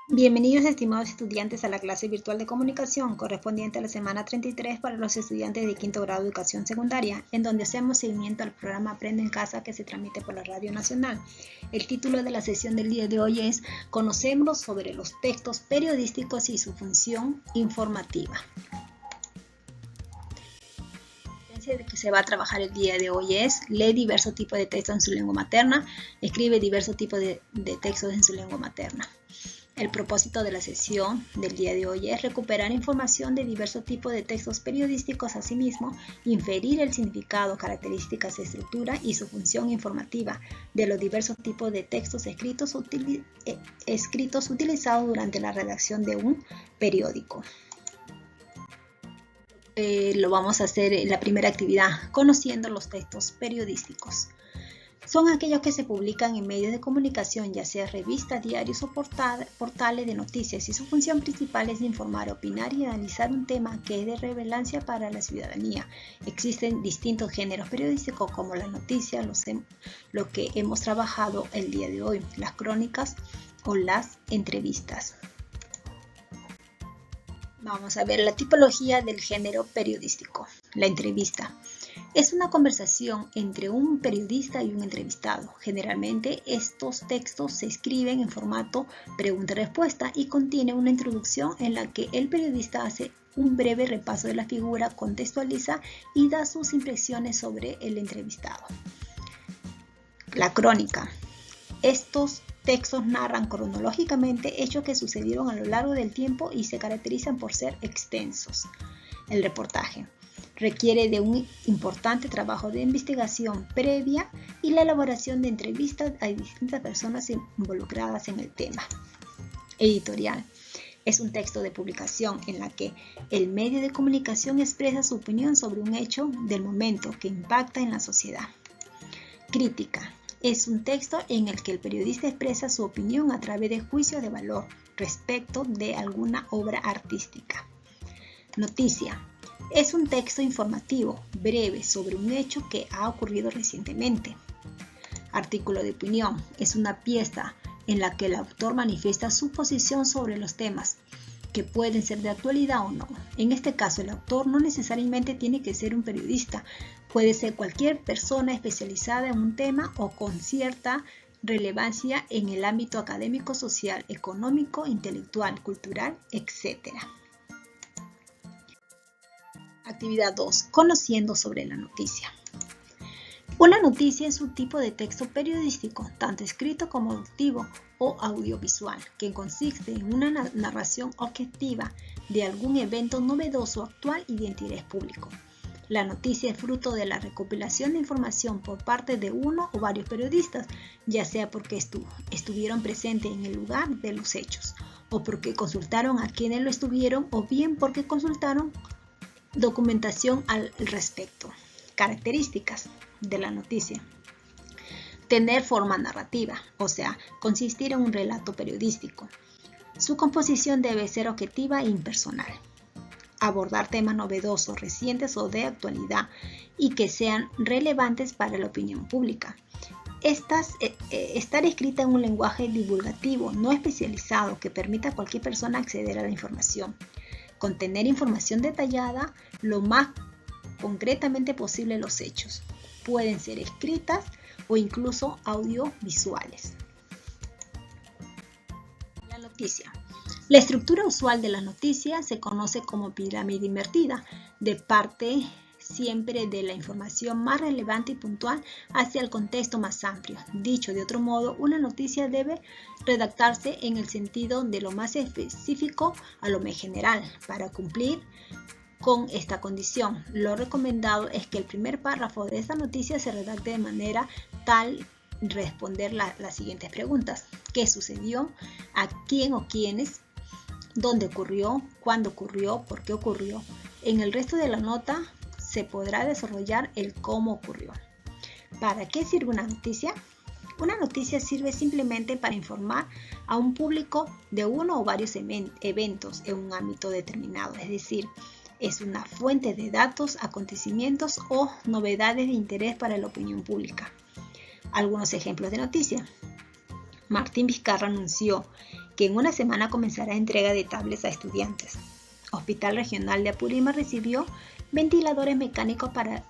Bienvenidos, estimados estudiantes, a la clase virtual de comunicación correspondiente a la semana 33 para los estudiantes de quinto grado de educación secundaria, en donde hacemos seguimiento al programa Aprende en Casa que se transmite por la Radio Nacional. El título de la sesión del día de hoy es Conocemos sobre los textos periodísticos y su función informativa. De que se va a trabajar el día de hoy es lee diversos tipos de textos en su lengua materna, escribe diversos tipos de textos en su lengua materna. El propósito de la sesión del día de hoy es recuperar información de diversos tipos de textos periodísticos, asimismo, inferir el significado, características, estructura y su función informativa de los diversos tipos de textos escritos utilizados durante la redacción de un periódico. Lo vamos a hacer en la primera actividad, conociendo los textos periodísticos. Son aquellos que se publican en medios de comunicación, ya sea revistas, diarios o portales de noticias, y su función principal es informar, opinar y analizar un tema que es de relevancia para la ciudadanía. Existen distintos géneros periodísticos como la noticia, lo que hemos trabajado el día de hoy, las crónicas o las entrevistas. Vamos a ver la tipología del género periodístico. La entrevista. Es una conversación entre un periodista y un entrevistado. Generalmente estos textos se escriben en formato pregunta-respuesta y contienen una introducción en la que el periodista hace un breve repaso de la figura, contextualiza y da sus impresiones sobre el entrevistado. La crónica. Estos textos narran cronológicamente hechos que sucedieron a lo largo del tiempo y se caracterizan por ser extensos. El reportaje requiere de un importante trabajo de investigación previa y la elaboración de entrevistas a distintas personas involucradas en el tema. Editorial. Es un texto de publicación en la que el medio de comunicación expresa su opinión sobre un hecho del momento que impacta en la sociedad. Crítica. Es un texto en el que el periodista expresa su opinión a través de juicios de valor respecto de alguna obra artística. Noticia. Es un texto informativo, breve, sobre un hecho que ha ocurrido recientemente. Artículo de opinión. Es una pieza en la que el autor manifiesta su posición sobre los temas, que pueden ser de actualidad o no. En este caso, el autor no necesariamente tiene que ser un periodista, puede ser cualquier persona especializada en un tema o con cierta relevancia en el ámbito académico, social, económico, intelectual, cultural, etc. Actividad 2. Conociendo sobre la noticia. Una noticia es un tipo de texto periodístico, tanto escrito como auditivo o audiovisual, que consiste en una narración objetiva de algún evento novedoso, actual y de interés público. La noticia es fruto de la recopilación de información por parte de uno o varios periodistas, ya sea porque estuvieron presentes en el lugar de los hechos, o porque consultaron a quienes lo estuvieron, o bien porque consultaron documentación al respecto. Características de la noticia. Tener forma narrativa, o sea, consistir en un relato periodístico. Su composición debe ser objetiva e impersonal. Abordar temas novedosos, recientes o de actualidad y que sean relevantes para la opinión pública. Estar escrita en un lenguaje divulgativo, no especializado, que permita a cualquier persona acceder a la información. Contener información detallada lo más concretamente posible los hechos. Pueden ser escritas o incluso audiovisuales. La noticia. La estructura usual de la noticia se conoce como pirámide invertida, de parte siempre de la información más relevante y puntual hacia el contexto más amplio. Dicho de otro modo, una noticia debe redactarse en el sentido de lo más específico a lo más general. Para cumplir con esta condición, lo recomendado es que el primer párrafo de esta noticia se redacte de manera tal responder las siguientes preguntas. ¿Qué sucedió? ¿A quién o quiénes? ¿Dónde ocurrió? ¿Cuándo ocurrió? ¿Por qué ocurrió? En el resto de la nota se podrá desarrollar el cómo ocurrió. ¿Para qué sirve una noticia? Una noticia sirve simplemente para informar a un público de uno o varios eventos en un ámbito determinado, es decir, es una fuente de datos, acontecimientos o novedades de interés para la opinión pública. Algunos ejemplos de noticia. Martín Vizcarra anunció que en una semana comenzará entrega de tablets a estudiantes. Hospital Regional de Apurímac recibió ventiladores mecánicos para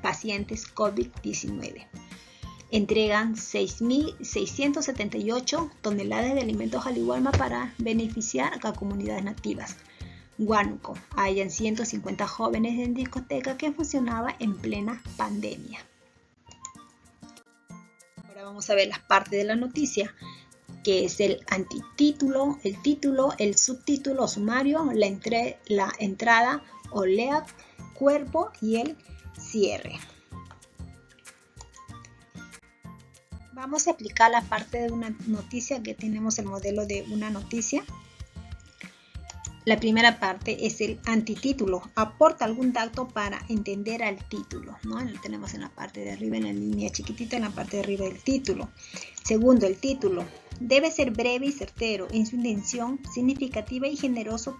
pacientes COVID-19. Entregan 6.678 toneladas de alimentos al Igualma para beneficiar a comunidades nativas. Huánuco, hallan 150 jóvenes en discoteca que funcionaba en plena pandemia. Ahora vamos a ver las partes de la noticia, que es el antitítulo, el título, el subtítulo o sumario, la entrada o lead, cuerpo y el cierre. Vamos a aplicar la parte de una noticia, que tenemos el modelo de una noticia. La primera parte es el antitítulo. Aporta algún dato para entender al título, ¿no? Lo tenemos en la parte de arriba, en la línea chiquitita, en la parte de arriba del título. Segundo, el título. Debe ser breve y certero en su intención, significativa y generoso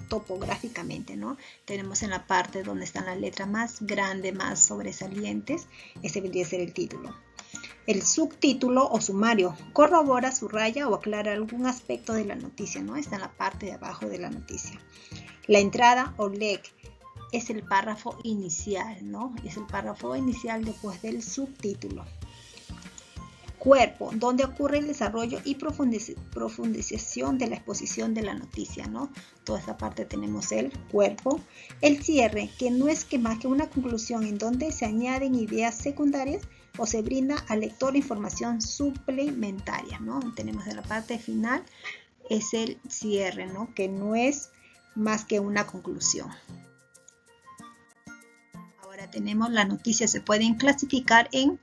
topográficamente, ¿no? Tenemos en la parte donde están las letras más grandes, más sobresalientes. Ese vendría a ser el título. El subtítulo o sumario corrobora, subraya o aclara algún aspecto de la noticia, ¿no? Está en la parte de abajo de la noticia. La entrada o leg es el párrafo inicial, ¿no? Es el párrafo inicial después del subtítulo. Cuerpo, donde ocurre el desarrollo y profundización de la exposición de la noticia, ¿no? Toda esta parte tenemos el cuerpo. El cierre, que no es más que una conclusión en donde se añaden ideas secundarias o se brinda al lector información suplementaria, ¿no? Tenemos en la parte final es el cierre, ¿no? Que no es más que una conclusión. Ahora tenemos las noticias, se pueden clasificar en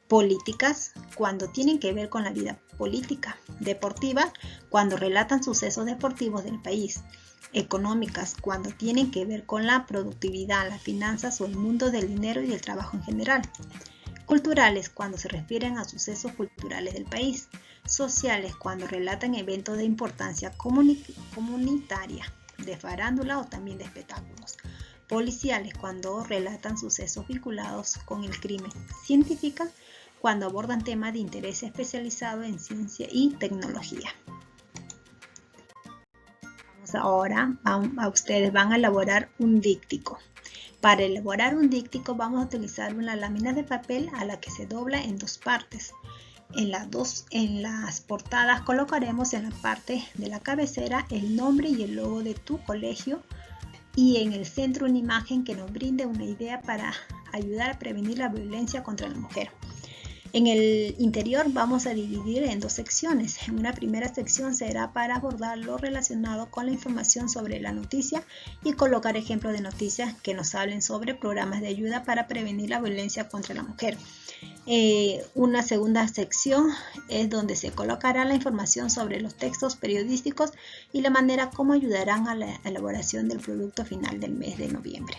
políticas, cuando tienen que ver con la vida política; deportivas, cuando relatan sucesos deportivos del país; económicas, cuando tienen que ver con la productividad, las finanzas o el mundo del dinero y del trabajo en general; culturales, cuando se refieren a sucesos culturales del país; sociales, cuando relatan eventos de importancia comunitaria, de farándula o también de espectáculos; policiales, cuando relatan sucesos vinculados con el crimen; científicas, cuando abordan temas de interés especializado en ciencia y tecnología. Ahora ustedes van a elaborar un díptico. Para elaborar un díptico vamos a utilizar una lámina de papel a la que se dobla en dos partes. En las portadas colocaremos en la parte de la cabecera el nombre y el logo de tu colegio, y en el centro una imagen que nos brinde una idea para ayudar a prevenir la violencia contra la mujer. En el interior vamos a dividir en dos secciones. En una primera sección será para abordar lo relacionado con la información sobre la noticia y colocar ejemplos de noticias que nos hablen sobre programas de ayuda para prevenir la violencia contra la mujer. Una segunda sección es donde se colocará la información sobre los textos periodísticos y la manera como ayudarán a la elaboración del producto final del mes de noviembre.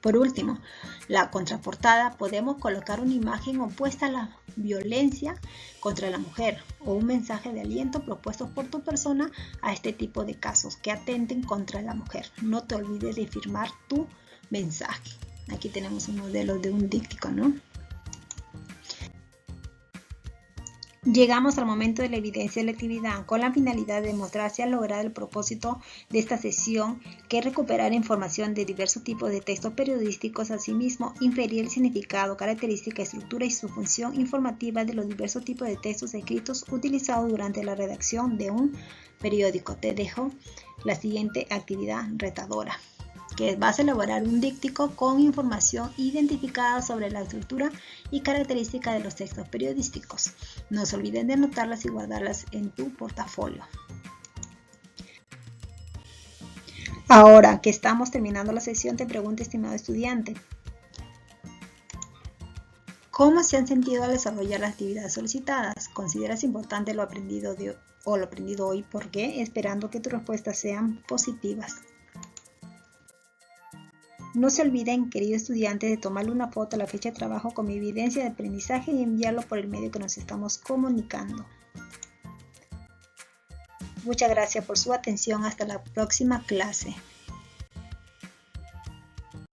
Por último, la contraportada, podemos colocar una imagen opuesta a la violencia contra la mujer o un mensaje de aliento propuesto por tu persona a este tipo de casos que atenten contra la mujer. No te olvides de firmar tu mensaje. Aquí tenemos un modelo de un díptico, ¿no? Llegamos al momento de la evidencia de la actividad, con la finalidad de demostrar si ha logrado el propósito de esta sesión, que es recuperar información de diversos tipos de textos periodísticos, asimismo inferir el significado, característica, estructura y su función informativa de los diversos tipos de textos escritos utilizados durante la redacción de un periódico. Te dejo la siguiente actividad retadora, que vas a elaborar un díptico con información identificada sobre la estructura y características de los textos periodísticos. No se olviden de anotarlas y guardarlas en tu portafolio. Ahora que estamos terminando la sesión, te pregunto, estimado estudiante, ¿cómo se han sentido al desarrollar las actividades solicitadas? ¿Consideras importante lo aprendido hoy? ¿Por qué? Esperando que tus respuestas sean positivas. No se olviden, queridos estudiantes, de tomarle una foto a la fecha de trabajo con mi evidencia de aprendizaje y enviarlo por el medio que nos estamos comunicando. Muchas gracias por su atención. Hasta la próxima clase.